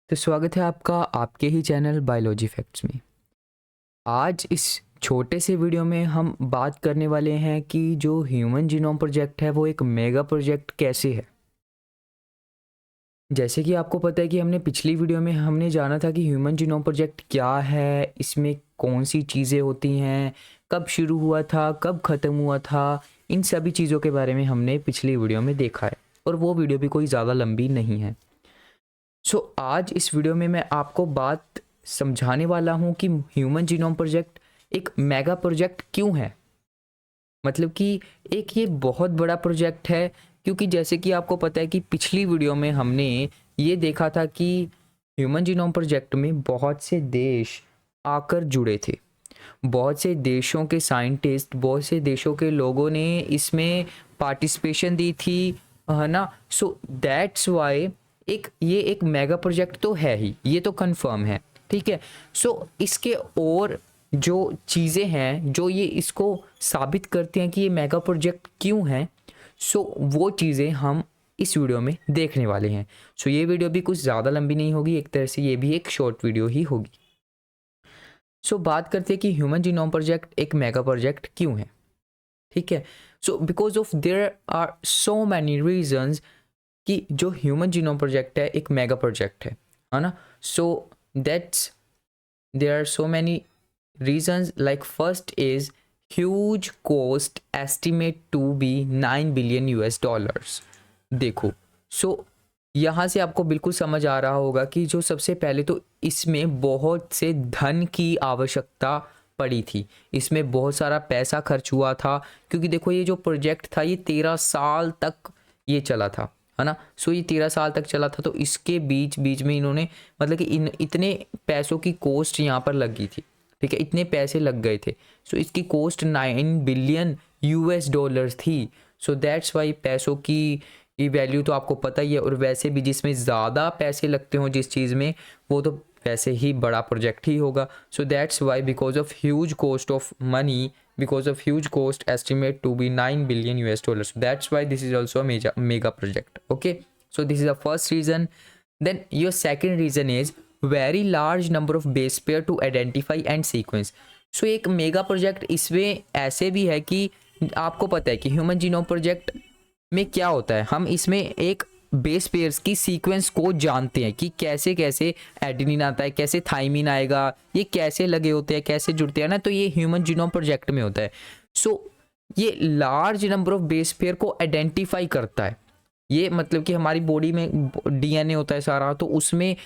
तो स्वागत है आपका आपके ही चैनल बायोलॉजी फैक्ट्स में। आज इस छोटे से वीडियो में हम बात करने वाले हैं कि जो ह्यूमन जीनोम प्रोजेक्ट है वो एक मेगा प्रोजेक्ट कैसे है। जैसे कि आपको पता है कि हमने पिछली वीडियो में हमने जाना था कि ह्यूमन जीनोम प्रोजेक्ट क्या है, इसमें कौन सी चीज़ें होती हैं, कब शुरू हुआ था, कब ख़त्म हुआ था, इन सभी चीज़ों के बारे में हमने पिछली वीडियो में देखा है और वो वीडियो भी कोई ज़्यादा लंबी नहीं है। आज इस वीडियो में मैं आपको बात समझाने वाला हूँ कि ह्यूमन जीनोम प्रोजेक्ट एक मेगा प्रोजेक्ट क्यों है। मतलब कि एक ये बहुत बड़ा प्रोजेक्ट है, क्योंकि जैसे कि आपको पता है कि पिछली वीडियो में हमने ये देखा था कि ह्यूमन जीनोम प्रोजेक्ट में बहुत से देश आकर जुड़े थे। बहुत से देशों के साइंटिस्ट, बहुत से देशों के लोगों ने इसमें पार्टिसिपेशन दी थी, है ना। सो दैट्स वाई ये एक मेगा प्रोजेक्ट तो है ही, ये तो कंफर्म है, ठीक है। इसके और जो चीज़ें हैं जो ये इसको साबित करती हैं कि ये मेगा प्रोजेक्ट क्यों है, वो चीज़ें हम इस वीडियो में देखने वाले हैं। ये वीडियो भी कुछ ज़्यादा लंबी नहीं होगी, एक तरह से ये भी एक शॉर्ट वीडियो ही होगी। बात करते हैं कि ह्यूमन जीनोम प्रोजेक्ट एक मेगा प्रोजेक्ट क्यों है, ठीक है। Because of there are so many reasons कि जो ह्यूमन जीनोम प्रोजेक्ट है एक मेगा प्रोजेक्ट है ना। That's there are so many reasons. Like first is huge cost estimate to be 9 billion US dollars. देखो, यहाँ से आपको बिल्कुल समझ आ रहा होगा कि जो सबसे पहले तो इसमें बहुत से धन की आवश्यकता पड़ी थी, इसमें बहुत सारा पैसा खर्च हुआ था, क्योंकि देखो ये जो प्रोजेक्ट था ये 13 साल तक ये चला था, है ना। ये 13 साल तक चला था, तो इसके बीच बीच में इन्होंने मतलब कि इतने पैसों की कॉस्ट यहाँ पर लगी थी, ठीक है, इतने पैसे लग गए थे। इसकी कॉस्ट 9 बिलियन US डॉलर्स थी। दैट्स वाई पैसों की ये वैल्यू तो आपको पता ही है। और वैसे भी जिसमें ज़्यादा पैसे लगते हों जिस चीज़ में, वो तो वैसे ही बड़ा प्रोजेक्ट ही होगा। That's why because of huge cost of money, because of huge cost estimate to be 9 billion US dollars, that's why this is also mega project. Okay, this is the first reason. Then your second reason is very large number of base pair to identify and sequence. एक mega project इसमें ऐसे भी है कि आपको पता है कि ह्यूमन जीनोम प्रोजेक्ट में क्या होता है, हम इसमें एक बेस पेयर्स की सीक्वेंस को जानते हैं कि कैसे कैसे एडेनिन आता है, कैसे थाइमिन आएगा, ये कैसे लगे होते हैं, कैसे जुड़ते हैं ना। तो ये ह्यूमन जीनोम प्रोजेक्ट में होता है। ये large number of base pair को आइडेंटिफाई करता है। ये मतलब कि हमारी बॉडी में DNA होता है सारा, तो उसमें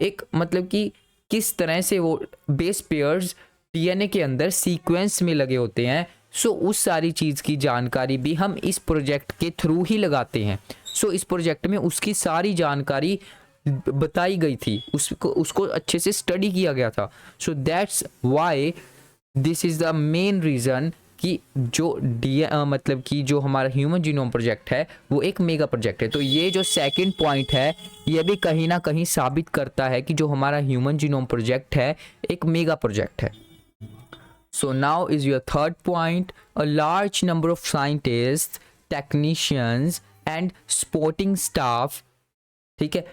एक मतलब कि किस तरह से वो बेस पेयर्स DNA के अंदर सीक्वेंस में लगे होते हैं। उस सारी चीज़ की जानकारी भी हम इस प्रोजेक्ट के थ्रू ही लगाते हैं। इस प्रोजेक्ट में उसकी सारी जानकारी बताई गई थी, उसको अच्छे से स्टडी किया गया था। That's why this is the main reason कि जो मतलब कि जो हमारा ह्यूमन जीनोम प्रोजेक्ट है वो एक मेगा प्रोजेक्ट है। तो ये जो सेकंड पॉइंट है ये भी कहीं ना कहीं साबित करता है कि जो हमारा ह्यूमन जीनोम प्रोजेक्ट है एक मेगा प्रोजेक्ट है। Now is your third point. A large number of scientists, technicians and sporting staff, ठीक है।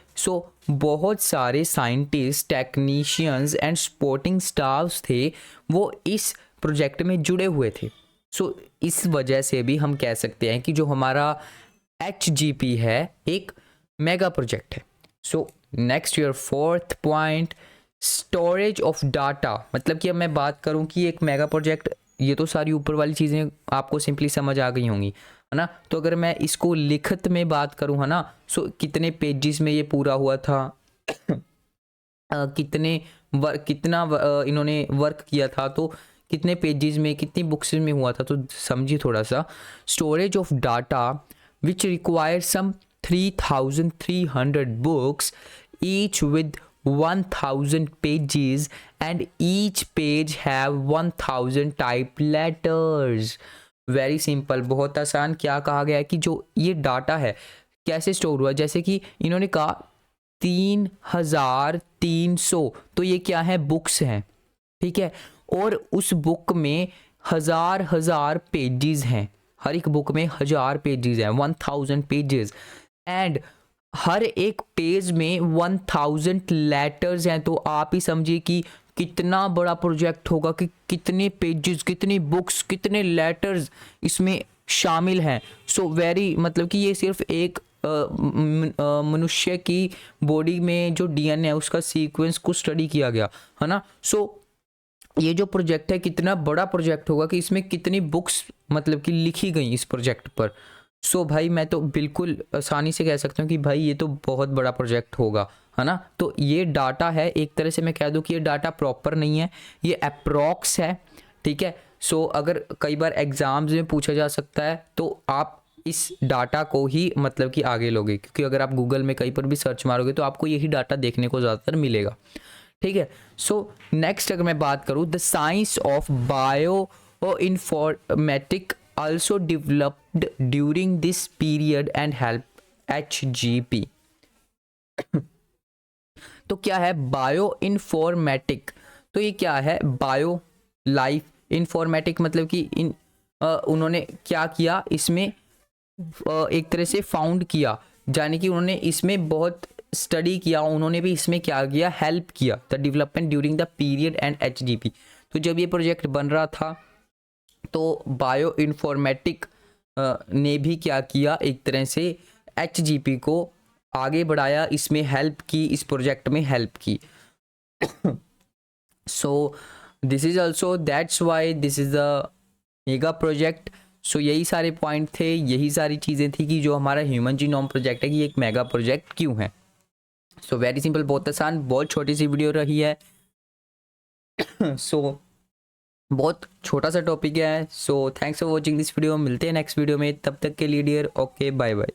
बहुत सारे scientist, technicians and sporting staffs थे, वो इस प्रोजेक्ट में जुड़े हुए थे। इस वजह से भी हम कह सकते हैं कि जो हमारा HGP है एक मेगा प्रोजेक्ट है। Next your fourth point, storage of data. मतलब कि अब मैं बात करूं कि एक मेगा प्रोजेक्ट, ये तो सारी ऊपर वाली चीज़ें आपको सिंपली समझ आ गई होंगी, है ना। तो अगर मैं इसको लिखत में बात करूं, है ना, कितने पेजेस में ये पूरा हुआ था कितना इन्होंने वर्क किया था, तो कितने पेजेस में, कितनी बुक्स में हुआ था, तो समझिए थोड़ा सा। Storage of data which require some 3,300 books, each with 1,000 pages and each page have 1,000 type letters। Very simple, बहुत आसान। क्या कहा गया है कि जो ये डाटा है कैसे स्टोर हुआ, जैसे कि इन्होंने कहा 3,300, तो ये क्या है, बुक्स हैं, ठीक है। और उस बुक में हजार पेजेस हैं, हर एक बुक में 1000 पेजेस हैं, 1,000 पेजेस। एंड हर एक पेज में 1000 लेटर्स हैं, तो आप ही समझिए कि कितना बड़ा प्रोजेक्ट होगा, कि कितने पेजेस, कितनी बुक्स, कितने लेटर्स इसमें शामिल हैं। सो वेरी, मतलब कि ये सिर्फ एक मनुष्य की बॉडी में जो डीएनए है उसका सीक्वेंस को स्टडी किया गया है ना। सो ये जो प्रोजेक्ट है कितना बड़ा प्रोजेक्ट होगा, कि इसमें कितनी बुक्स मतलब कि लिखी गई इस प्रोजेक्ट पर। सो भाई मैं तो बिल्कुल आसानी से कह सकता हूँ कि भाई ये तो बहुत बड़ा प्रोजेक्ट होगा, है ना। तो ये डाटा है, एक तरह से मैं कह दूँ कि ये डाटा प्रॉपर नहीं है, ये अप्रॉक्स है, ठीक है। सो अगर कई बार एग्जाम्स में पूछा जा सकता है तो आप इस डाटा को ही मतलब कि आगे लोगे, क्योंकि अगर आप गूगल में कहीं पर भी सर्च मारोगे तो आपको यही डाटा देखने को ज़्यादातर मिलेगा, ठीक है। सो नेक्स्ट अगर मैं बात करूँ, the science of bioinformatic also developed during this period and help HGP। तो क्या है बायो इन्फॉर्मेटिक? तो ये क्या है बायो लाइफ इन्फॉर्मेटिक, मतलब कि उन्होंने क्या किया इसमें, एक तरह से फाउंड किया, यानी कि उन्होंने इसमें बहुत स्टडी किया, उन्होंने भी इसमें क्या किया, हेल्प किया the development during the period and HGP। तो जब ये प्रोजेक्ट बन रहा था तो बायो इन्फॉर्मेटिक ने भी क्या किया, एक तरह से HGP को आगे बढ़ाया, इसमें हेल्प की, इस प्रोजेक्ट में हेल्प की। So this is also that's why this is a mega project. सो यही सारे पॉइंट थे, यही सारी चीज़ें थी कि जो हमारा ह्यूमन जीनोम प्रोजेक्ट है कि एक मेगा प्रोजेक्ट क्यों है। सो वेरी सिंपल, बहुत आसान, बहुत छोटी सी वीडियो रही है। सो बहुत छोटा सा टॉपिक है। So thanks for watching this video, मिलते हैं नेक्स्ट वीडियो में, तब तक के लिए डियर ओके बाय बाय।